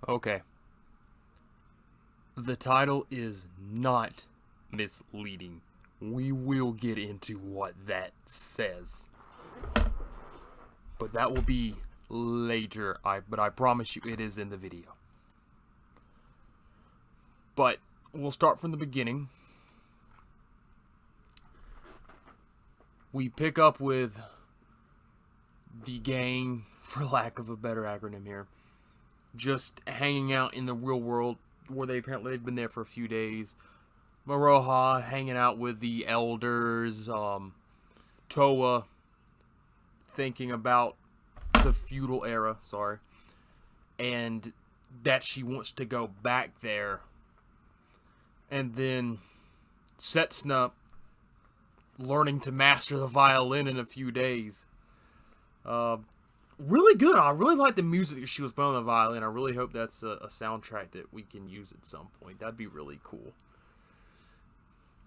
Okay. The title is not misleading. We will get into what that says. But that will be later. But I promise you it is in the video. But we'll start from the beginning. We pick up with the gang, for lack of a better acronym here, just hanging out in the real world, where they've been there for a few days. Maroha hanging out with the elders, Toa thinking about the feudal era, and that she wants to go back there. And then Setsuna learning to master the violin in a few days. Really good. I really like the music that she was playing on the violin. I really hope that's a soundtrack that we can use at some point. That'd be really cool.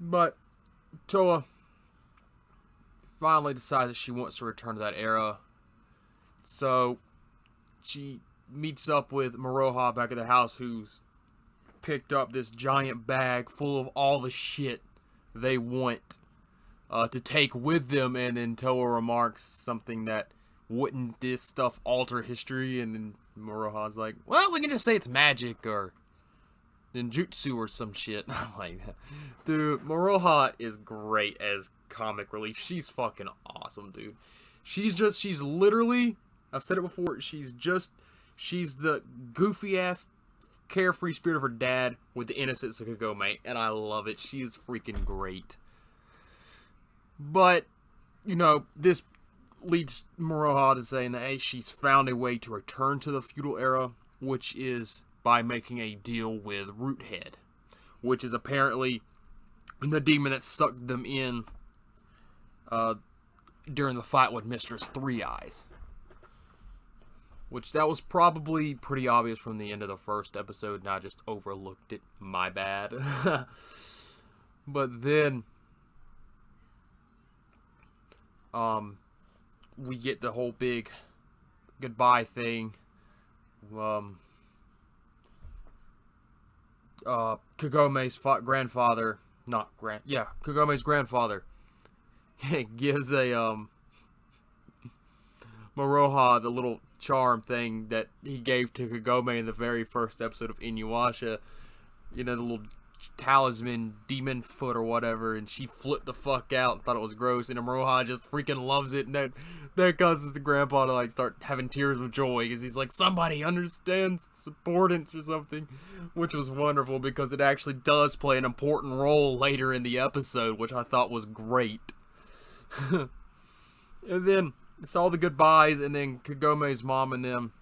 But Toa finally decides that she wants to return to that era. So she meets up with Maroha back at the house, who's picked up this giant bag full of all the shit they want to take with them. And then Toa remarks something that, wouldn't this stuff alter history? And then Maroha's like, well, we can just say it's magic or ninjutsu or some shit. I'm like, dude, Maroha is great as comic relief. She's fucking awesome, dude. She's literally, I've said it before, she's the goofy ass carefree spirit of her dad with the innocence of Kagome, and I love it. She is freaking great. But, you know, this leads Maroha to saying that, hey, she's found a way to return to the feudal era, which is by making a deal with Roothead, which is apparently the demon that sucked them in during the fight with Mistress Three Eyes. Which that was probably pretty obvious from the end of the first episode, and I just overlooked it. My bad. But then we get the whole big goodbye thing. Kagome's grandfather, Kagome's grandfather gives a Maroha the little charm thing that he gave to Kagome in the very first episode of Inuyasha. You know, the little talisman demon foot or whatever, and she flipped the fuck out and thought it was gross, and Maroha just freaking loves it, and that causes the grandpa to like start having tears of joy, because he's like, somebody understands its importance or something, which was wonderful because it actually does play an important role later in the episode, which I thought was great. And then it's all the goodbyes, and then Kagome's mom and them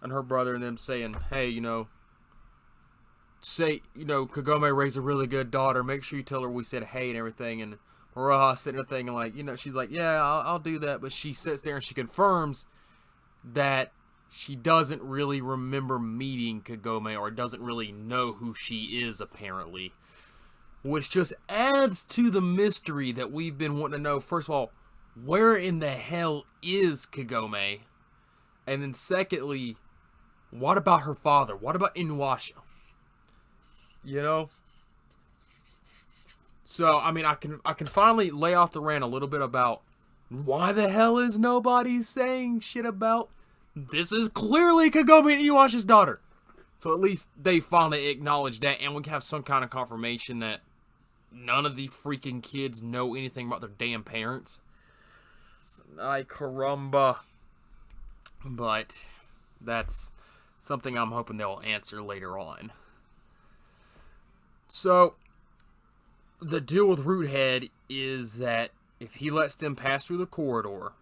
and her brother and them saying, hey, Kagome raised a really good daughter. Make sure you tell her we said hey and everything. And Maroha sitting there thinking, like, she's like, yeah, I'll do that. But she sits there and she confirms that she doesn't really remember meeting Kagome, or doesn't really know who she is, apparently. Which just adds to the mystery that we've been wanting to know. First of all, where in the hell is Kagome? And then secondly, what about her father? What about Inuyasha? So, I mean, I can finally lay off the rant a little bit about why the hell is nobody saying shit about this is clearly Kagome Inuyasha's daughter. So at least they finally acknowledge that, and we can have some kind of confirmation that none of the freaking kids know anything about their damn parents. Ay caramba. But that's something I'm hoping they'll answer later on. So, the deal with Roothead is that if he lets them pass through the corridor,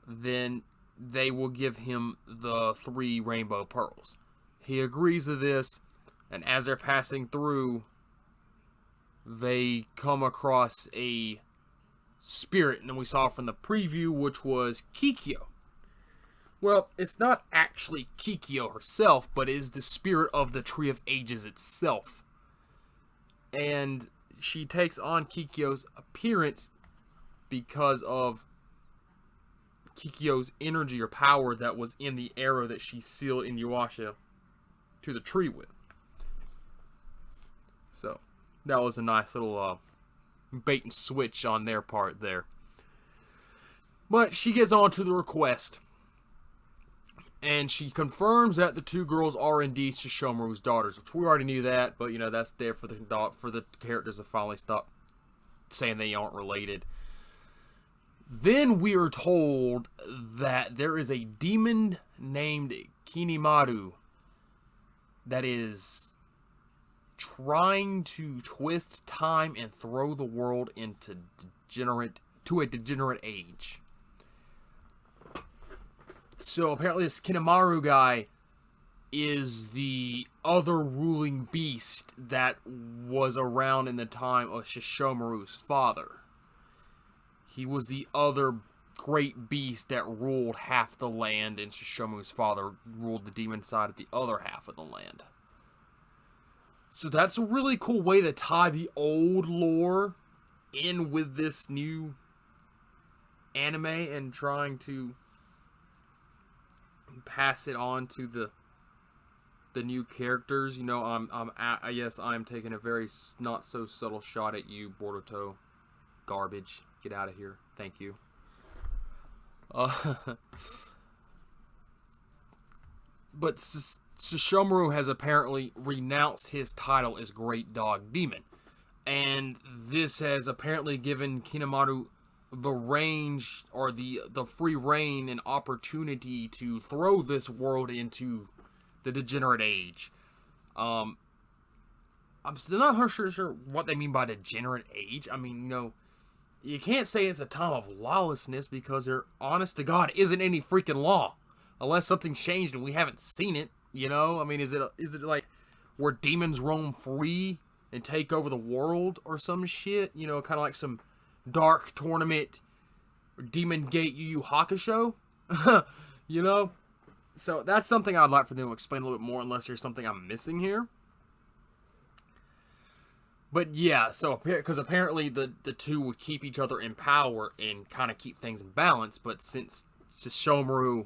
then they will give him the 3 rainbow pearls. He agrees to this, and as they're passing through, they come across a spirit, and we saw from the preview, which was Kikyo. Well, it's not actually Kikyo herself, but it is the spirit of the Tree of Ages itself. And she takes on Kikyo's appearance because of Kikyo's energy or power that was in the arrow that she sealed in Inuyasha to the tree with. So, that was a nice little bait and switch on their part there. But she gets on to the request. And she confirms that the two girls are indeed Sesshomaru's daughters, which we already knew that, but, you know, that's there for the characters to finally stop saying they aren't related. Then we are told that there is a demon named Kinimaru that is trying to twist time and throw the world into a degenerate age. So apparently this Kinimaru guy is the other ruling beast that was around in the time of Sesshomaru's father. He was the other great beast that ruled half the land, and Sesshomaru's father ruled the demon side of the other half of the land. So that's a really cool way to tie the old lore in with this new anime and trying to pass it on to the new characters. You know, I'm taking a very not so subtle shot at you, Boruto. Garbage. Get out of here. Thank you. But Sesshomaru has apparently renounced his title as Great Dog Demon. And this has apparently given Kinimaru the range, or the free reign and opportunity to throw this world into the degenerate age. I'm still not sure what they mean by degenerate age. I mean, you know, you can't say it's a time of lawlessness because there, honest to God, isn't any freaking law. Unless something's changed and we haven't seen it, you know? I mean, is it like where demons roam free and take over the world or some shit? You know, kind of like some dark tournament, Demon Gate Yu Yu Hakusho? You know? So that's something I'd like for them to explain a little bit more, unless there's something I'm missing here. But yeah, so because apparently the two would keep each other in power and kind of keep things in balance, but since Sesshomaru,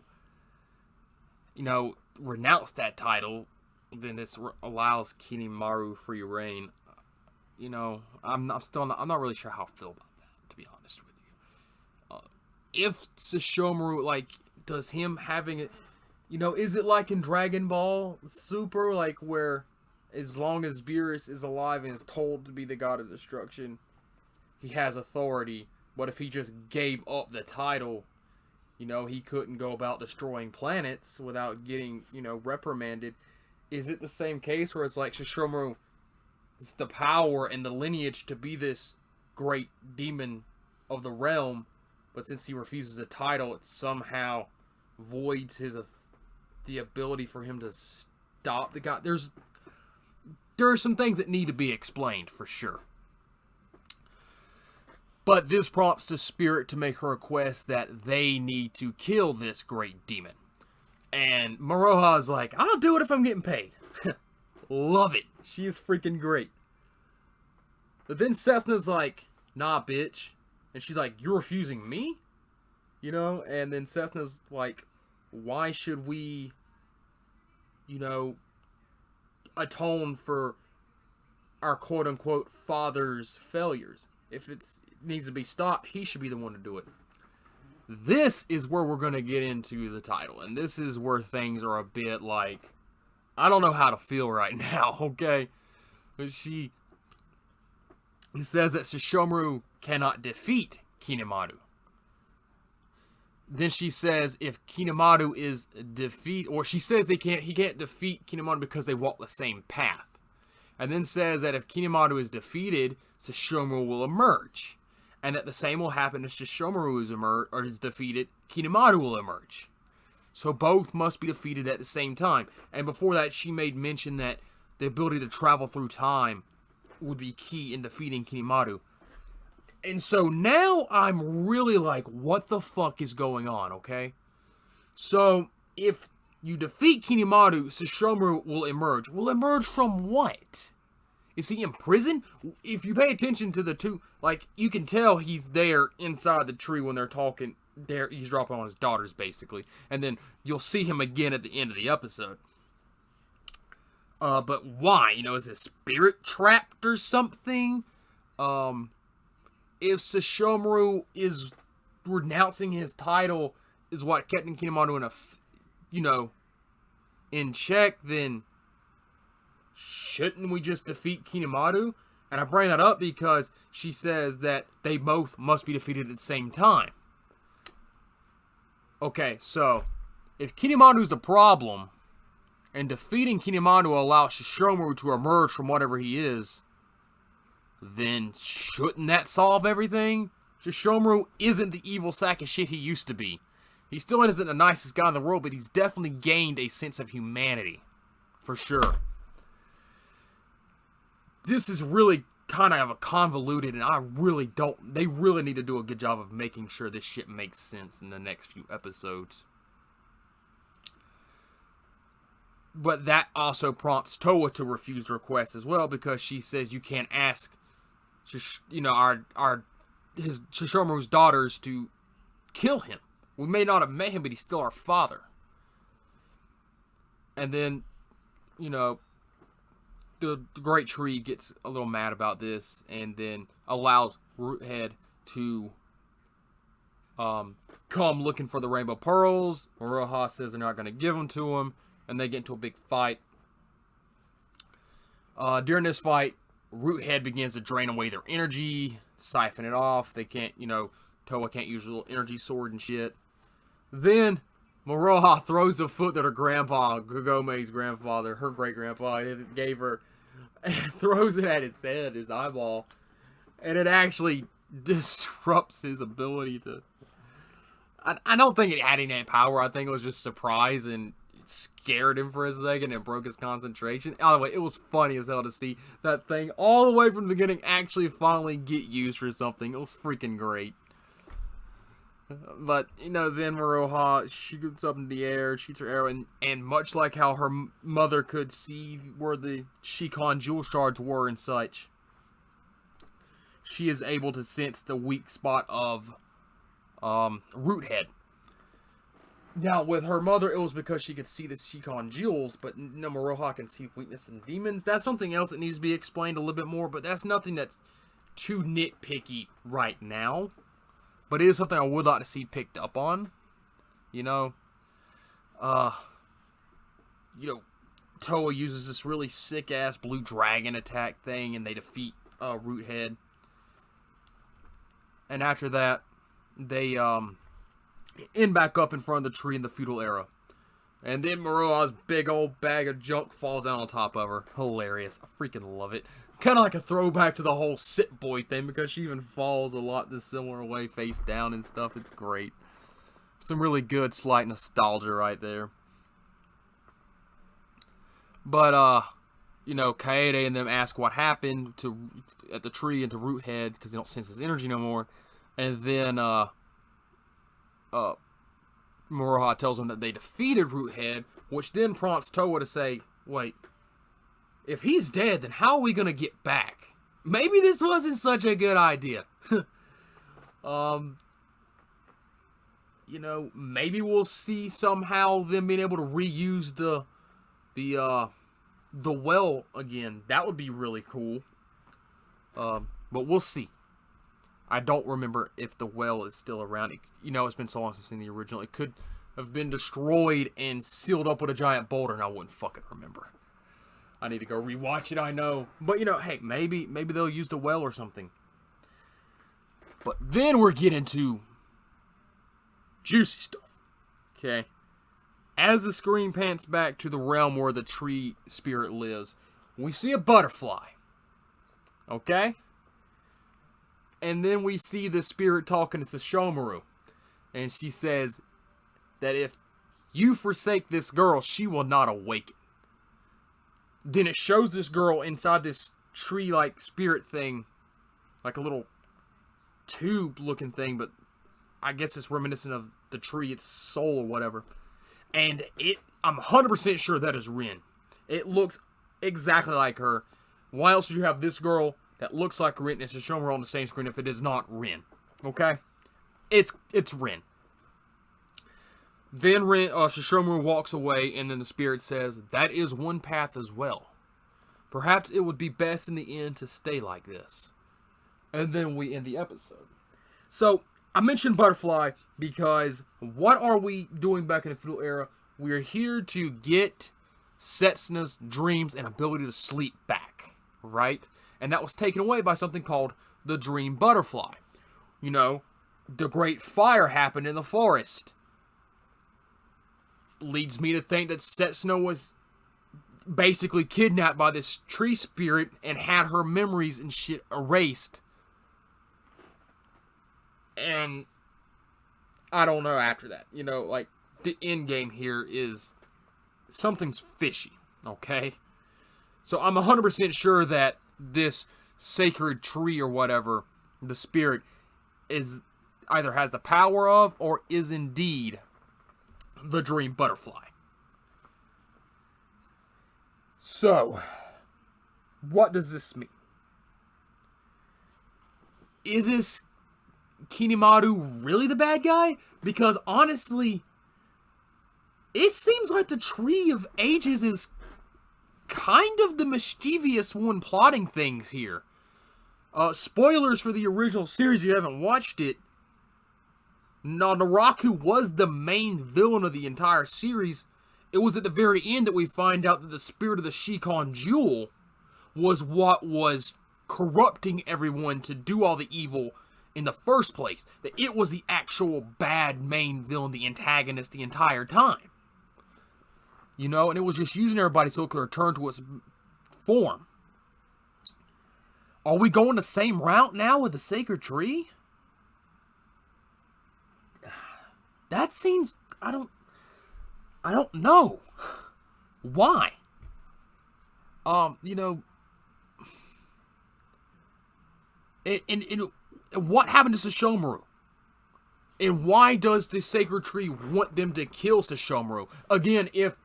you know, renounced that title, then this allows Kinimaru free reign. You know, I'm not really sure how I feel about that, to be honest with you. If Sesshomaru, like, does him having it, you know, is it like in Dragon Ball Super, like where as long as Beerus is alive and is told to be the god of destruction, he has authority, but if he just gave up the title, you know, he couldn't go about destroying planets without getting, you know, reprimanded. Is it the same case where it's like Sesshomaru is the power and the lineage to be this great demon of the realm, but since he refuses the title, it somehow voids the ability for him to stop the god? There are some things that need to be explained, for sure. But this prompts the spirit to make a request that they need to kill this great demon. And Maroha's like, I'll do it if I'm getting paid. Love it. She is freaking great. But then Cessna's like, nah, bitch. And she's like, you're refusing me? You know? And then Cessna's like, why should we, you know, atone for our quote-unquote father's failures? If it needs to be stopped, he should be the one to do it. This is where we're going to get into the title, and this is where things are a bit like, I don't know how to feel right now, okay? But she says that Sesshomaru cannot defeat Kinimaru. Then she says if Kinimaru is or she says he can't defeat Kinimaru because they walk the same path. And then says that if Kinimaru is defeated, Sesshomaru will emerge. And that the same will happen if Sesshomaru is defeated, Kinimaru will emerge. So both must be defeated at the same time. And before that, she made mention that the ability to travel through time would be key in defeating Kinimaru. And so now I'm really like, what the fuck is going on, okay? So, if you defeat Kinimaru, Sesshomaru will emerge. Will emerge from what? Is he in prison? If you pay attention to the two, like, you can tell he's there inside the tree when they're talking. There, he's dropping on his daughters, basically. And then you'll see him again at the end of the episode. But why? You know, is his spirit trapped or something? If Sesshomaru is renouncing his title is what kept Kinematu in check, then shouldn't we just defeat Kinematu? And I bring that up because she says that they both must be defeated at the same time. Okay, so if Kinematu's the problem, and defeating Kinematu allows Sesshomaru to emerge from whatever he is, then shouldn't that solve everything? Sesshomaru isn't the evil sack of shit he used to be. He still isn't the nicest guy in the world, but he's definitely gained a sense of humanity. For sure. This is really kind of a convoluted, and they really need to do a good job of making sure this shit makes sense in the next few episodes. But that also prompts Towa to refuse the request as well, because she says you can't ask, his Sesshomaru's daughters to kill him. We may not have met him, but he's still our father. And then, the Great Tree gets a little mad about this, and then allows Roothead to come looking for the Rainbow Pearls. Moroha says they're not going to give them to him, and they get into a big fight. During this fight, Roothead begins to drain away their energy, siphon it off. They can't, Towa can't use a little energy sword and shit. Then Moroha throws the foot that her grandpa, Gogome's grandfather, her great-grandpa, gave her, and throws it at its head, his eyeball. And it actually disrupts his ability to... I don't think it had any power. I think it was just surprise and scared him for a second and broke his concentration. Anyway, it was funny as hell to see that thing all the way from the beginning actually finally get used for something. It was freaking great. But, then Moroha shoots up in the air, shoots her arrow, and much like how her mother could see where the Shikon jewel shards were and such, she is able to sense the weak spot of Roothead. Now, with her mother, it was because she could see the Shikon jewels, but Moroha can see weakness in demons. That's something else that needs to be explained a little bit more, but that's nothing that's too nitpicky right now. But it is something I would like to see picked up on. Towa uses this really sick-ass blue dragon attack thing, and they defeat Roothead. And after that, they end back up in front of the tree in the feudal era. And then Moroha's big old bag of junk falls down on top of her. Hilarious. I freaking love it. Kind of like a throwback to the whole sit boy thing, because she even falls a lot this similar way, face down and stuff. It's great. Some really good slight nostalgia right there. But, Kaede and them ask what happened at the tree and to Roothead, because they don't sense his energy no more. And then, Moroha tells them that they defeated Roothead, which then prompts Towa to say, wait, if he's dead, then how are we going to get back? Maybe this wasn't such a good idea. Maybe we'll see somehow them being able to reuse the well again. That would be really cool. But we'll see. I don't remember if the well is still around. It's been so long since I've seen the original. It could have been destroyed and sealed up with a giant boulder, and I wouldn't fucking remember. I need to go rewatch it, I know. But, hey, maybe they'll use the well or something. But then we're getting to juicy stuff. Okay. As the screen pans back to the realm where the tree spirit lives, we see a butterfly. Okay? And then we see the spirit talking to Sesshomaru. And she says that if you forsake this girl, she will not awaken. Then it shows this girl inside this tree-like spirit thing. Like a little tube-looking thing, but I guess it's reminiscent of the tree, its soul or whatever. And I'm 100% sure that is Rin. It looks exactly like her. Why else would you have this girl that looks like Rin and Sesshomaru on the same screen if it is not Rin? Okay? It's Rin. Then Sesshomaru walks away, and then the spirit says, "That is one path as well. Perhaps it would be best in the end to stay like this." And then we end the episode. So, I mentioned Butterfly because what are we doing back in the feudal era? We are here to get Setsuna's dreams and ability to sleep back, right? And that was taken away by something called the Dream Butterfly. You know, the great fire happened in the forest. Leads me to think that Setsuna was basically kidnapped by this tree spirit and had her memories and shit erased. And I don't know after that. You know, like, the end game here is something's fishy, okay? So I'm 100% sure that this sacred tree or whatever, the spirit, is either has the power of or is indeed the Dream Butterfly. So, what does this mean? Is this Kinemaru really the bad guy? Because honestly, it seems like the Tree of Ages is kind of the mischievous one plotting things here. Spoilers for the original series if you haven't watched it. Naraku was the main villain of the entire series. It was at the very end that we find out that the spirit of the Shikon Jewel was what was corrupting everyone to do all the evil in the first place. That it was the actual bad main villain, the antagonist, the entire time. You know, and it was just using everybody so it could return to its form. Are we going the same route now with the Sacred Tree? That seems... I don't know. Why? You know... And what happened to Sesshomaru? And why does the Sacred Tree want them to kill Sesshomaru? Again, if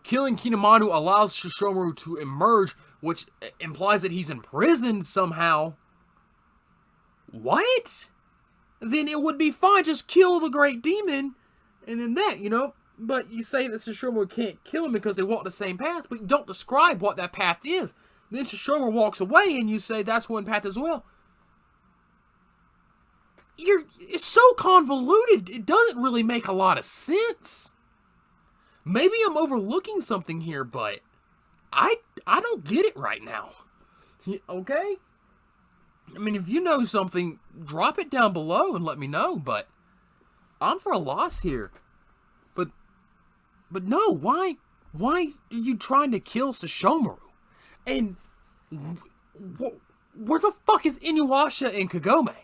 killing Kinemaru allows Sesshomaru to emerge, which implies that he's imprisoned somehow, what? Then it would be fine, just kill the Great Demon, and then that, you know? But you say that Sesshomaru can't kill him because they walk the same path, but you don't describe what that path is. Then Sesshomaru walks away, and you say that's one path as well. It's so convoluted, it doesn't really make a lot of sense. Maybe I'm overlooking something here, but I don't get it right now. Okay? I mean, if you know something, drop it down below and let me know, but I'm for a loss here. But no, why are you trying to kill Sesshomaru? And where the fuck is Inuyasha and Kagome?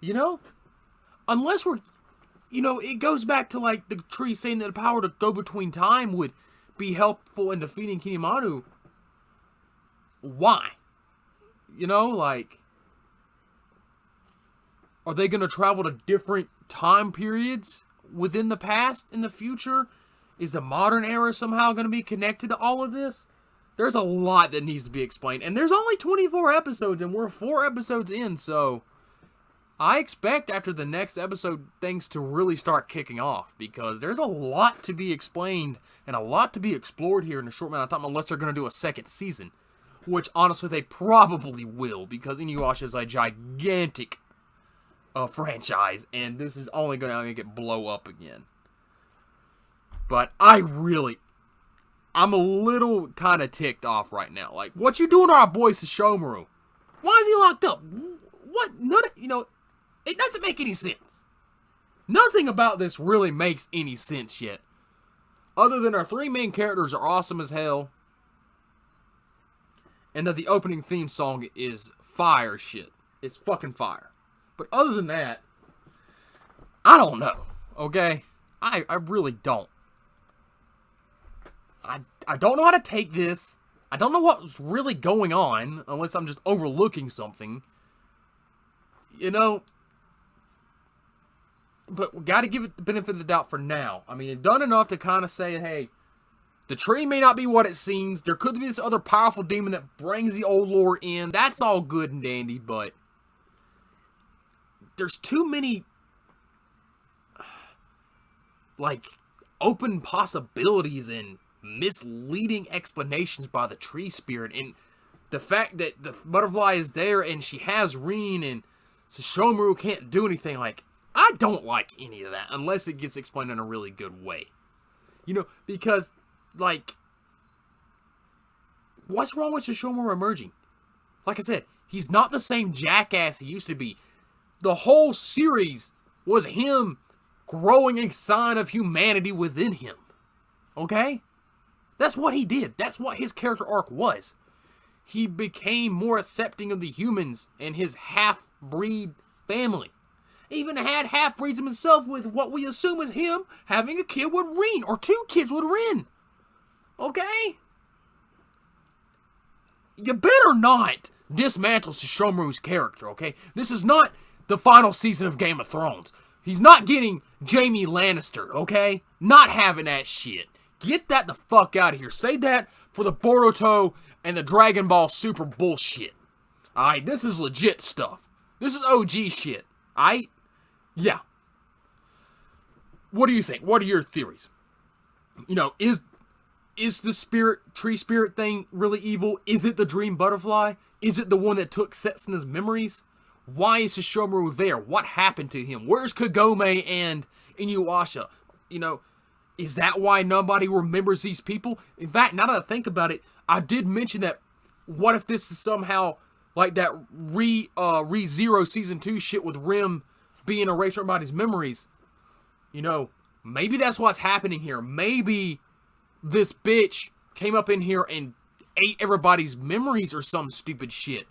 You know? Unless we're... You know, it goes back to, like, the tree saying that the power to go between time would be helpful in defeating Kinemaru. Why? You know, like... Are they going to travel to different time periods within the past in the future? Is the modern era somehow going to be connected to all of this? There's a lot that needs to be explained. And there's only 24 episodes, and we're 4 episodes in, so... I expect after the next episode things to really start kicking off, because there's a lot to be explained and a lot to be explored here in a short amount of time, unless they're going to do a second season, which honestly they probably will, because Inuyasha is a gigantic franchise, and this is only going to make it blow up again. But I'm a little kind of ticked off right now. Like, what you doing to our boy Sesshomaru? Why is he locked up? What? None of, you know... It doesn't make any sense. Nothing about this really makes any sense yet. Other than our 3 main characters are awesome as hell. And that the opening theme song is fire shit. It's fucking fire. But other than that, I don't know. Okay? I really don't. I don't know how to take this. I don't know what's really going on. Unless I'm just overlooking something. You know... But we got to give it the benefit of the doubt for now. I mean, it's done enough to kind of say, hey, the tree may not be what it seems. There could be this other powerful demon that brings the old lord in. That's all good and dandy, but there's too many, like, open possibilities and misleading explanations by the tree spirit, and the fact that the butterfly is there and she has Rin and Sesshomaru can't do anything, like, I don't like any of that unless it gets explained in a really good way. You know, because, like, what's wrong with Sesshomaru emerging? Like I said, he's not the same jackass he used to be. The whole series was him growing a sign of humanity within him. Okay? That's what he did. That's what his character arc was. He became more accepting of the humans and his half-breed family. Even had half-breeds himself with what we assume is him having a kid with Rin, or 2 kids with Rin. Okay? You better not dismantle Sesshomaru's character, okay? This is not the final season of Game of Thrones. He's not getting Jaime Lannister, okay? Not having that shit. Get that the fuck out of here. Save that for the Boruto and the Dragon Ball Super bullshit. Alright, this is legit stuff. This is OG shit. Alright? Yeah. What do you think? What are your theories? You know, is the tree spirit thing really evil? Is it the dream butterfly? Is it the one that took Setsuna's memories? Why is Sesshomaru there? What happened to him? Where's Kagome and Inuyasha? You know, is that why nobody remembers these people? In fact, now that I think about it, I did mention that, what if this is somehow like that ReZero Season 2 shit with Rim being erased from everybody's memories? You know, maybe that's what's happening here. Maybe this bitch came up in here and ate everybody's memories or some stupid shit.